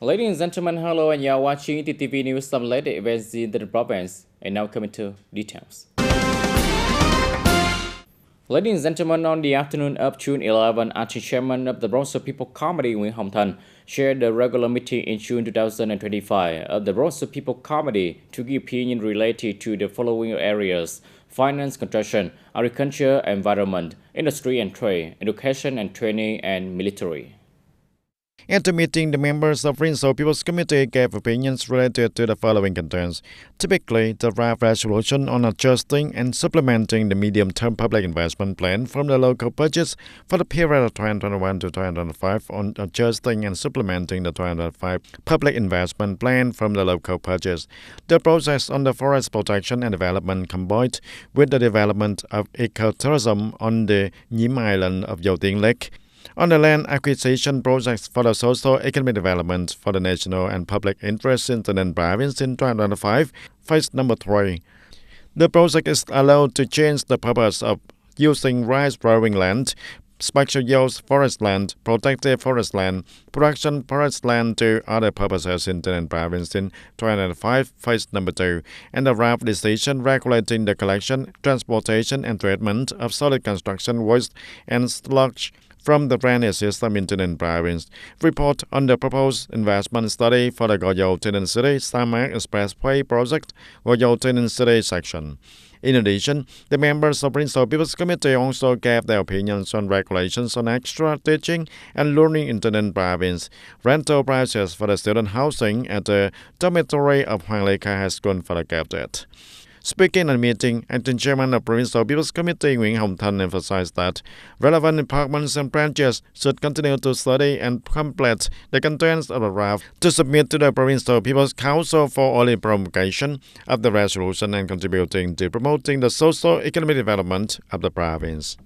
Ladies and gentlemen, hello, and you are watching TTV News, some latest events in the province. And now coming to details. Ladies and gentlemen, on the afternoon of June 11, Acting Chairman of the Bronx People Committee, Nguyễn Hồng Thanh, shared the regular meeting in June 2025 of the Bronx People Committee to give opinion related to the following areas: finance, construction, agriculture, environment, industry and trade, education and training, and military. At the meeting, the members of Rinso People's Committee gave opinions related to the following contents. Typically, the draft resolution on adjusting and supplementing the medium-term public investment plan from the local budgets for the period of 2021 to 2025 on adjusting and supplementing the 2025 public investment plan from the local budgets. The process on the forest protection and development combined with the development of ecotourism on the Nhím Island of Dầu Tiếng Lake. On the land acquisition projects for the socio-economic development for the national and public interest in TayNinhTV province in 2025, phase number 3. The project is allowed to change the purpose of using rice-growing land, special use forest land, protected forest land, production forest land to other purposes in TayNinhTV province in 2025, phase number 2, and the draft decision regulating the collection, transportation, and treatment of solid construction waste and sludge from the drainage system in TayNinhTV province. Report on the proposed investment study for the Goyo TayNinhTV City Samak Expressway project, Goyo TayNinhTV City section. In addition, the members of Rinso People's Committee also gave their opinions on regulations on extra teaching and learning in TayNinhTV province, rental prices for the student housing at the dormitory of Hoàng Lê Khai High School for the cadet. Speaking at a meeting, Acting Chairman of Provincial People's Committee Nguyễn Hồng Thanh emphasized that relevant departments and branches should continue to study and complete the contents of the draft to submit to the Provincial People's Council for early promulgation of the resolution and contributing to promoting the socio-economic development of the province.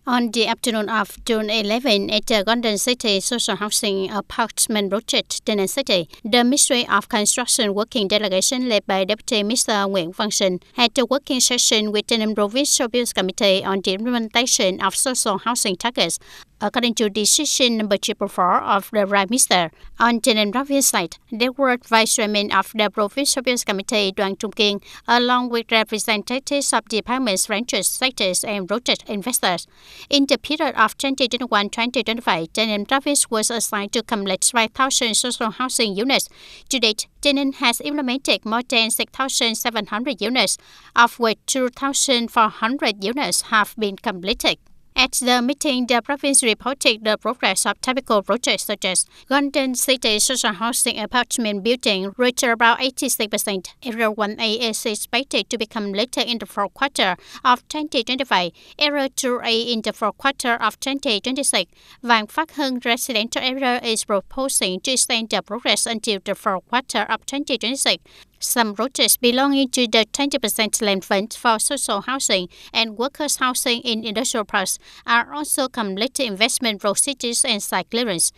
On the afternoon of June 11, at the Golden City Social Housing Apartment Project, TayNinhTV City, the Ministry of Construction Working Delegation led by Deputy Mr. Nguyễn Văn Sinh had a working session with TayNinhTV Provincial People's Committee on the implementation of social housing targets, according to decision number 444 of the Prime Minister. On TayNinhTV province side, there were Vice Chairman of the Provincial People's Committee Đoàn Trung Kiên, along with representatives of departments, branches, sectors, and project investors. In the period of 2021-2025, TayNinhTV province was assigned to complete 5,000 social housing units. To date, TayNinhTV has implemented more than 6,700 units, of which 2,400 units have been completed. At the meeting, the province reported the progress of typical projects such as Golden City Social Housing Apartment Building reached about 86%. Area 1A is expected to be completed in the fourth quarter of 2025. Area 2A in the fourth quarter of 2026. Vạn Phát Hưng residential area is proposing to extend the progress until the fourth quarter of 2026. Some projects belonging to the 20% land fund for social housing and workers' housing in industrial parks are also completed investment procedures and site clearance.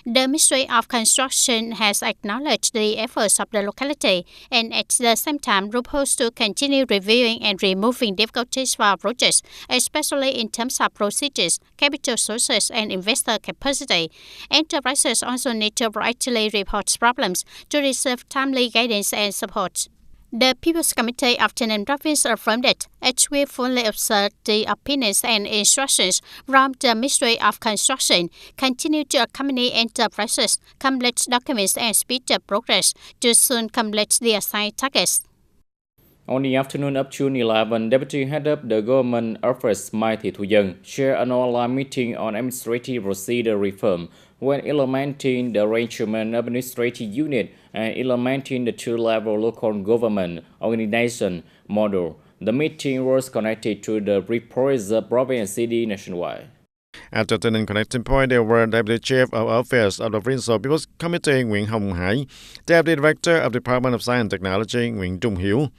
The Ministry of Construction has acknowledged the efforts of the locality and at the same time proposed to continue reviewing and removing difficulties for projects, especially in terms of procedures, capital sources, and investor capacity. Enterprises also need to proactively report problems to receive timely guidance and support. The People's Committee of TayNinhTV province affirmed that it will fully observe the opinions and instructions from the Ministry of Construction, continue to accompany enterprises, complete documents, and speed up progress to soon complete the assigned targets. On the afternoon of June 11, Deputy Head of the Government Office Mai Thị Thu Dân shared an online meeting on administrative procedure reform when implementing the arrangement of administrative unit and implementing the two-level local government organization model. The meeting was connected to the reports of province and city nationwide. At the TayNinhTV connecting point, there were Deputy Chief of Office of the Provincial People's Committee Nguyễn Hồng Hải, Deputy Director of the Department of Science and Technology Nguyễn Trung Hiếu.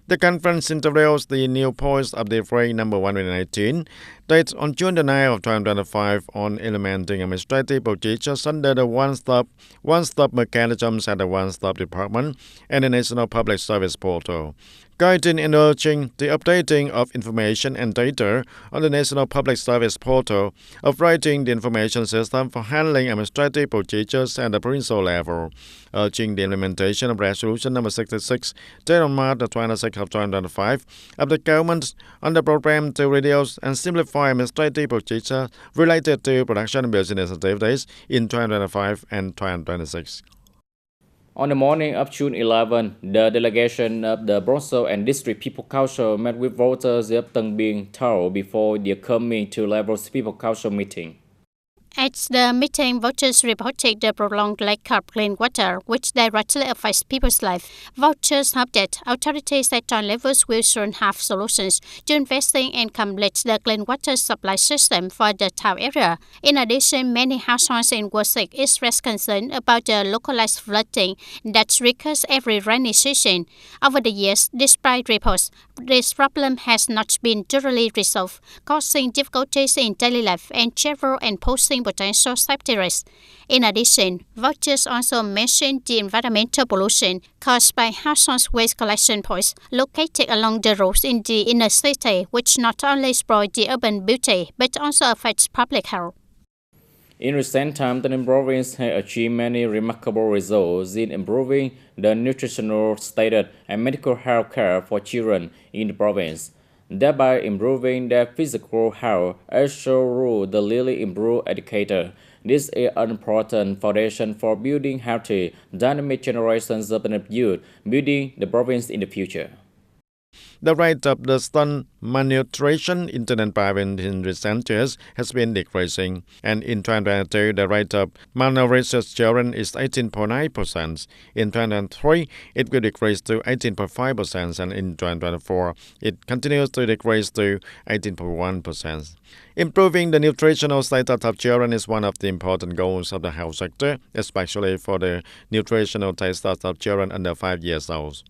The conference introduced the new points of the Decree number 118, dated on June 9 of 2025 on implementing administrative procedures under the one-stop mechanisms at the one-stop department and the National Public Service Portal. guiding and urging the updating of information and data on the National Public Service Portal, upgrading the information system for handling administrative procedures at the provincial level, urging the implementation of Resolution Number 66, dated on March 26 of 2025, of the government on the program to reduce and simplify administrative procedures related to production and business activities in 2025 and 2026. On the morning of June 11, the delegation of the Provincial and District People Council met with voters of Tân Biên Thao before their coming to Level People Council meeting. At the meeting, voters reported the prolonged lack of clean water, which directly affects people's life. Voters hope that authorities at all levels will soon have solutions to investing and complete the clean water supply system for the town area. In addition, many households in Washik expressed concern about the localized flooding that recurs every rainy season. Over the years, despite reports, this problem has not been thoroughly resolved, causing difficulties in daily life and travel and posing potential safety risks. In addition, voters also mentioned the environmental pollution caused by household waste collection points located along the roads in the inner city, which not only spoil the urban beauty but also affects public health. In recent times, the province has achieved many remarkable results in improving the nutritional status and medical health care for children in the province, thereby improving their physical health, as shown the really improved educator. This is an important foundation for building healthy, dynamic generations of youth, building the province in the future. The rate of the stunt malnutrition in the province in recent years has been decreasing, and in 2022, the rate of malnourished children is 18.9%. In 2023, it will decrease to 18.5%, and in 2024, it continues to decrease to 18.1%. Improving the nutritional status of children is one of the important goals of the health sector, especially for the nutritional status of children under 5 years old.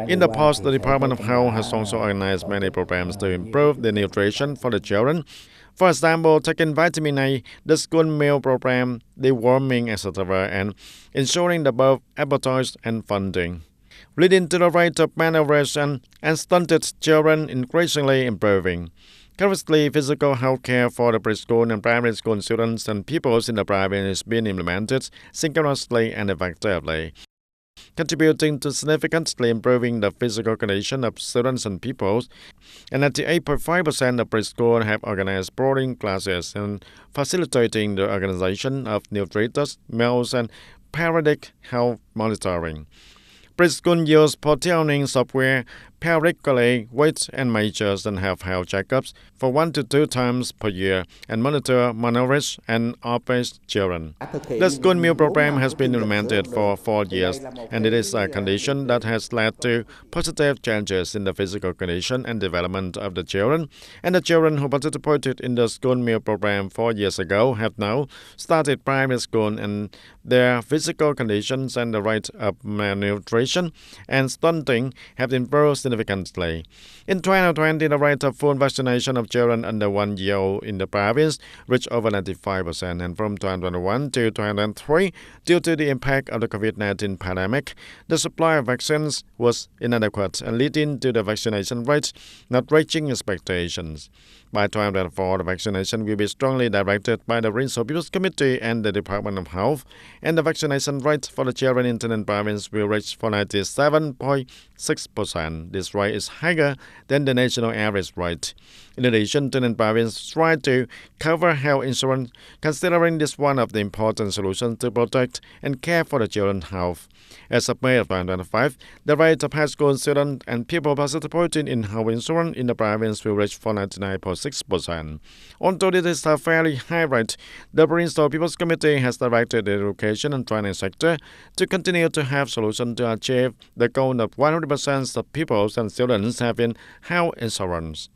In the past, the Department of Health has also organized many programs to improve the nutrition for the children. For example, taking vitamin A, the school meal program, deworming, etc., and ensuring the birth appetite and funding, leading to the rate of malnutrition and stunted children increasingly improving. Currently, physical health care for the preschool and primary school students and pupils in the province is being implemented synchronously and effectively, contributing to significantly improving the physical condition of students and pupils. And 98.5% of preschool have organized boarding classes and facilitating the organization of nutritious meals and periodic health monitoring. Preschool use proteoning software, periodically weight and measures and have health checkups for 1 to 2 times per year and monitor malnourished and obese children. The school meal program has been implemented for 4 years, and it is a condition that has led to positive changes in the physical condition and development of the children. And the children who participated in the school meal program 4 years ago have now started primary school, and their physical conditions and the rate of malnutrition and stunting have improved significantly. In 2020, the rate of full vaccination of children under 1 year old in the province reached over 95%, and from 2021 to 2023, due to the impact of the COVID-19 pandemic, the supply of vaccines was inadequate and leading to the vaccination rate not reaching expectations. By 2024, the vaccination will be strongly directed by the Provincial People's Committee and the Department of Health, and the vaccination rate for the children in the province will reach 97.6%. This rate is higher than the national average rate. In addition, the province tried to cover health insurance, considering this one of the important solutions to protect and care for the children's health. As of May of 2025, the rate of high school students and people participating in health insurance in the province will reach 99.6%. Although this is a fairly high rate, the Provincial People's Committee has directed the education and training sector to continue to have solutions to achieve the goal of 100% of people and students having health insurance.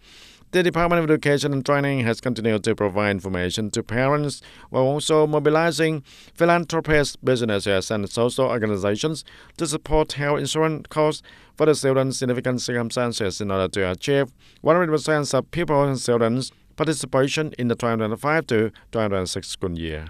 The Department of Education and Training has continued to provide information to parents while also mobilizing philanthropists, businesses, and social organizations to support health insurance costs for the students' significant circumstances in order to achieve 100% of people and students' participation in the 2025 to 2026 school year.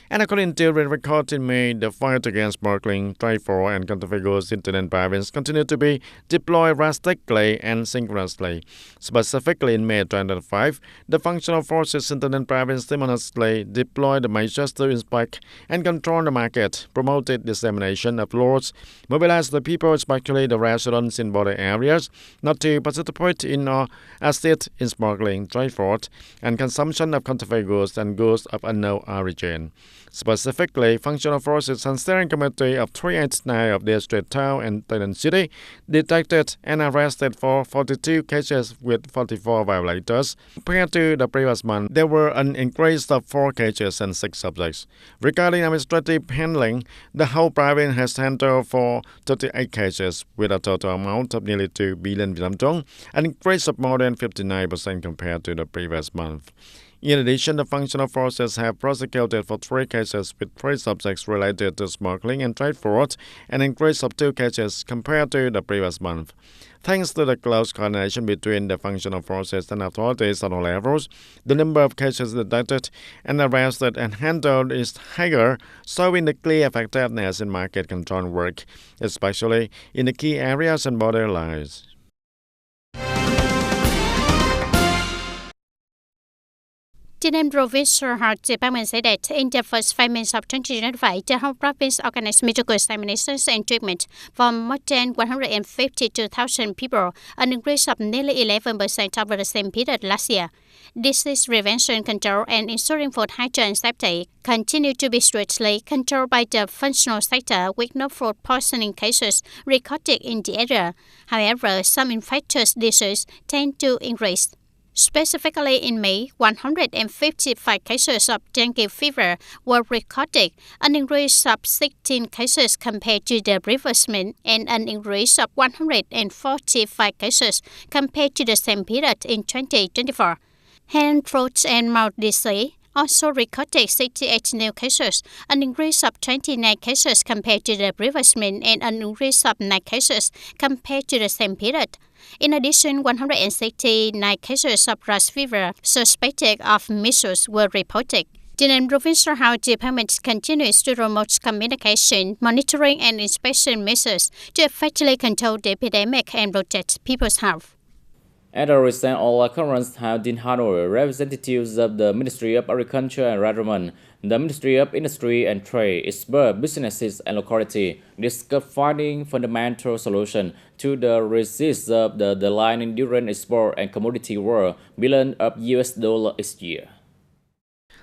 And according to the record in May, the fight against smuggling, trade for, and counterfeit goods in the province continued to be deployed drastically and synchronously. Specifically, in May 2005, the functional forces in the province simultaneously deployed the measures to inspect and control the market, promoted dissemination of laws, mobilized the people, especially the residents in border areas, not to participate in or assist in smuggling, trade fraud, and consumption of counterfeit goods and goods of unknown origin. Specifically, Functional Forces and Steering Committee of 389 of District Town and Taynan City detected and arrested for 42 cases with 44 violators. Compared to the previous month, there were an increase of 4 cases and 6 subjects. Regarding administrative handling, the whole province has handled for 38 cases with a total amount of nearly 2 billion Vietnam dong, an increase of more than 59% compared to the previous month. In addition, the functional forces have prosecuted for 3 cases with 3 subjects related to smuggling and trade fraud, an increase of 2 cases compared to the previous month. Thanks to the close coordination between the functional forces and authorities at all levels, the number of cases detected and arrested and handled is higher, showing the clear effectiveness in market control work, especially in the key areas and border lines. TNN Provincial Health Department said that in the first 5 months of 2025, the whole province organized medical examinations and treatment for more than 152,000 people, an increase of nearly 11% over the same period last year. Disease prevention, control, and ensuring food hygiene and safety continue to be strictly controlled by the functional sector, with no food poisoning cases recorded in the area. However, some infectious diseases tend to increase. Specifically in May, 155 cases of dengue fever were recorded, an increase of 16 cases compared to the previous month, and an increase of 145 cases compared to the same period in 2024. Hand, throat, and mouth disease also recorded 68 new cases, an increase of 29 cases compared to the previous month, and an increase of 9 cases compared to the same period. In addition, 169 cases of Rust fever suspected of measles were reported. The Provincial Health Department continues to promote communication, monitoring, and inspection measures to effectively control the epidemic and protect people's health. At a recent all occurrence held in Hanoi, representatives of the Ministry of Agriculture and Environment, the Ministry of Industry and Trade, expert businesses and locality discussed finding fundamental solutions to the risks of the declining during export and commodity world billions of US dollars each year.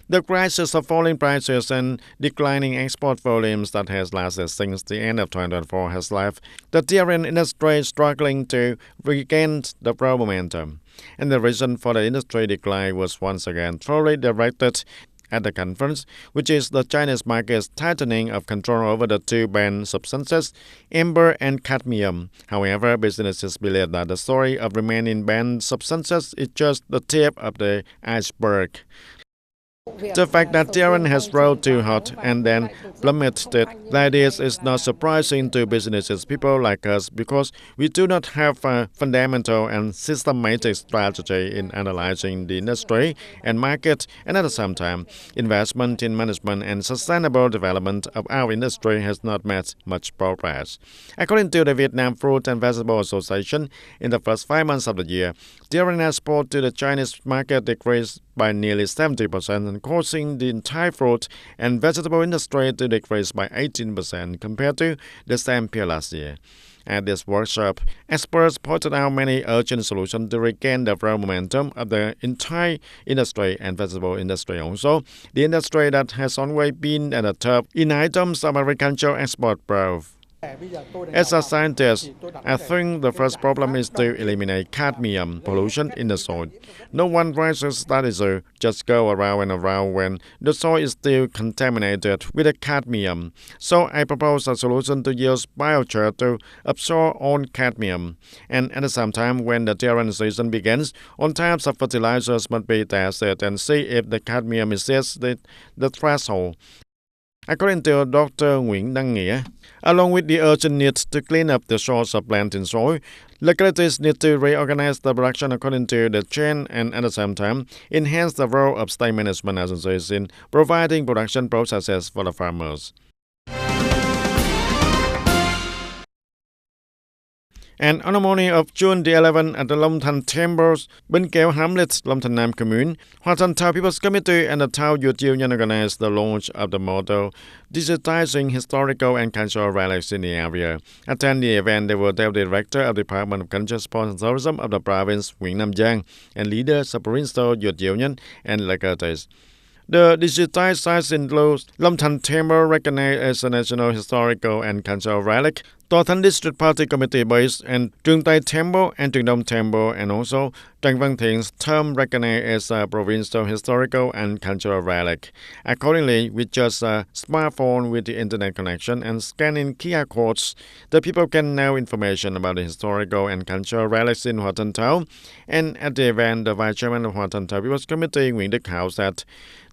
The crisis of falling prices and declining export volumes that has lasted since the end of 2024 has left the dairy industry struggling to regain the growth momentum. And the reason for the industry decline was once again thoroughly directed at the conference, which is the Chinese market's tightening of control over the 2 banned substances, amber and cadmium. However, businesses believe that the story of remaining banned substances is just the tip of the iceberg. The fact that Tehran has rose too hot and then plummeted like this is not surprising to businesses people like us, because we do not have a fundamental and systematic strategy in analyzing the industry and market, and at the same time, investment in management and sustainable development of our industry has not made much progress. According to the Vietnam Fruit and Vegetable Association, in the first 5 months of the year, Tehran export to the Chinese market decreased by nearly 70%, and causing the entire fruit and vegetable industry to decrease by 18% compared to the same period last year. At this workshop, experts pointed out many urgent solutions to regain the growth momentum of the entire industry and vegetable industry also, the industry that has always been at the top in items of agricultural export growth. As a scientist, I think the first problem is to eliminate cadmium pollution in the soil. No one raises that issue, just go around and around when the soil is still contaminated with the cadmium. So I propose a solution to use biochar to absorb all cadmium. And at the same time, when the dairy season begins, all types of fertilizers must be tested and see if the cadmium exceeds the threshold. According to Dr. Nguyễn Đăng Nghĩa, along with the urgent need to clean up the shores of planting soil, localities need to reorganize the production according to the chain and at the same time enhance the role of state management agencies in providing production processes for the farmers. And on the morning of June the 11th at the Long Thanh Chambers, Bên Kéo Hamlet, Long Thanh Nam Commune, Hoa Thanh Thao People's Committee and the Thao Youth Union organized the launch of the motto, digitizing historical and cultural relics in the area. Attending the event, there were Deputy Director of the Department of Culture, Sports and Tourism of the province, Nguyễn Nam Giang, and leaders of Provincial Youth Union and localities. The digitized sites include Long Thanh Temple, recognized as a national historical and cultural relic, Tòa Thánh District Party Committee base, and Trường Tây Temple and Trường Đông Temple, and also Trần Văn Thien's tomb, recognized as a provincial historical and cultural relic. Accordingly, with just a smartphone with the internet connection and scanning QR codes, the people can know information about the historical and cultural relics in Hoa Thanh Thao. And at the event, the Vice Chairman of Hoa Thanh Thao People's Committee, Nguyễn Đức Hảo, said,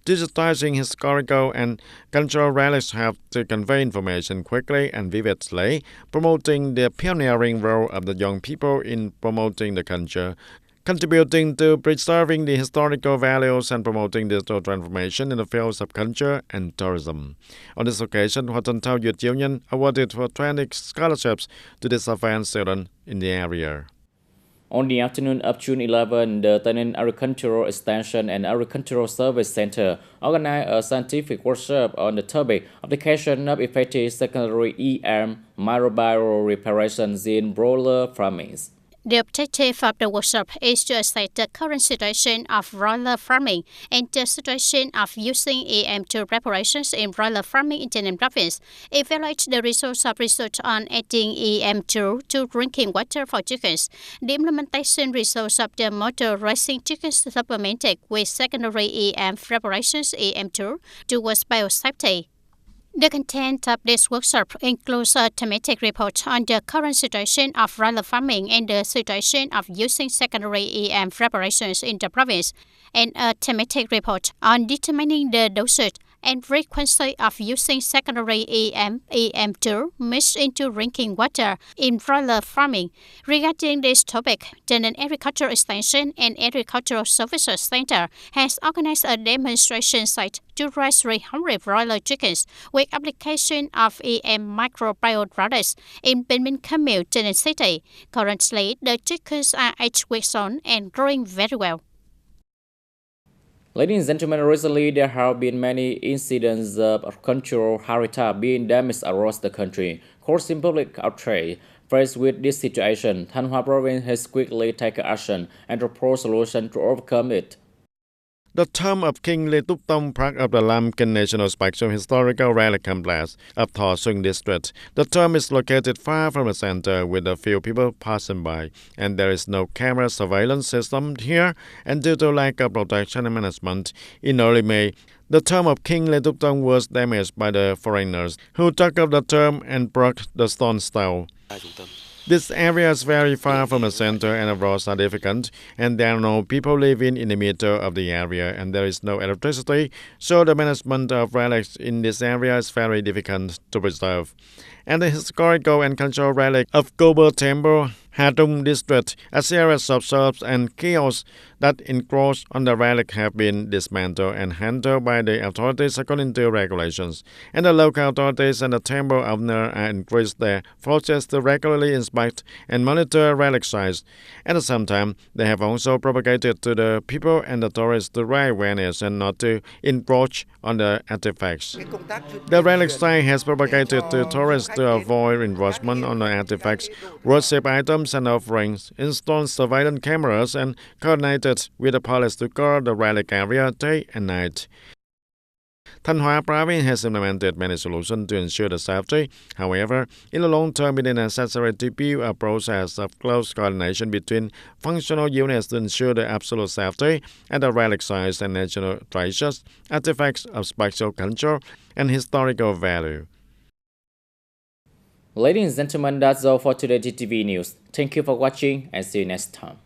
digitizing historical and cultural relics have to convey information quickly and vividly, promoting the pioneering role of the young people in promoting the culture, contributing to preserving the historical values and promoting digital transformation in the fields of culture and tourism. On this occasion, Hoa Thanh Thao Youth Union awarded for 20 scholarships to disadvantaged students in the area. On the afternoon of June 11, the TayNinhTV Agricultural Extension and Agricultural Service Center organized a scientific workshop on the topic application of effective secondary EM microbial reparations in broiler farming. The objective of the workshop is to assess the current situation of broiler farming and the situation of using EM2 preparations in broiler farming in TayNinhTV province, evaluate the results of research on adding EM2 to drinking water for chickens, the implementation results of the motor raising chickens supplemented with secondary EM preparations EM2 towards biosafety. The content of this workshop includes a thematic report on the current situation of broiler farming and the situation of using secondary EM preparations in the province, and a thematic report on determining the dosage and frequency of using secondary EM2 mixed into drinking water in broiler farming. Regarding this topic, the Agricultural Extension and Agricultural Services Center has organized a demonstration site to raise 300 broiler chickens with application of EM microbial products in Bình Minh Commune, TayNinhTV City. Currently, the chickens are 8 weeks old and growing very well. Ladies and gentlemen, recently there have been many incidents of cultural habitat being damaged across the country, causing public outrage. Faced with this situation, Thanh Hóa Province has quickly taken action and proposed solutions to overcome it. The tomb of King Lê Túc Tông, part of the Lam Kinh National Special Historical Relic Complex of Thọ Xuân District. The tomb is located far from the center with a few people passing by, and there is no camera surveillance system here, and due to lack of protection and management, in early May, the tomb of King Lê Túc Tông was damaged by the foreigners, who took up the tomb and broke the stone stele. This area is very far from the center and the roads are difficult, and there are no people living in the middle of the area, and there is no electricity, so the management of relics in this area is very difficult to preserve. And the historical and cultural relic of Gober Temple, Hà Trung district, a series of shops and kiosks that encroach on the relic have been dismantled and handled by the authorities according to regulations. And the local authorities and the temple owner are increased their forces to regularly inspect and monitor relic sites. At the same time, they have also propagated to the people and the tourists to raise awareness and not to encroach on the artifacts. The relic site has propagated to tourists to avoid encroachment on the artifacts, worship items and offerings, installed surveillance cameras, and coordinated with the police to guard the relic area day and night. Thanh Hóa Province has implemented many solutions to ensure the safety. However, in the long term, it is necessary to build a process of close coordination between functional units to ensure the absolute safety at the relic sites and national treasures, artifacts of special culture and historical value. Ladies and gentlemen, that's all for today's TTV News. Thank you for watching and see you next time.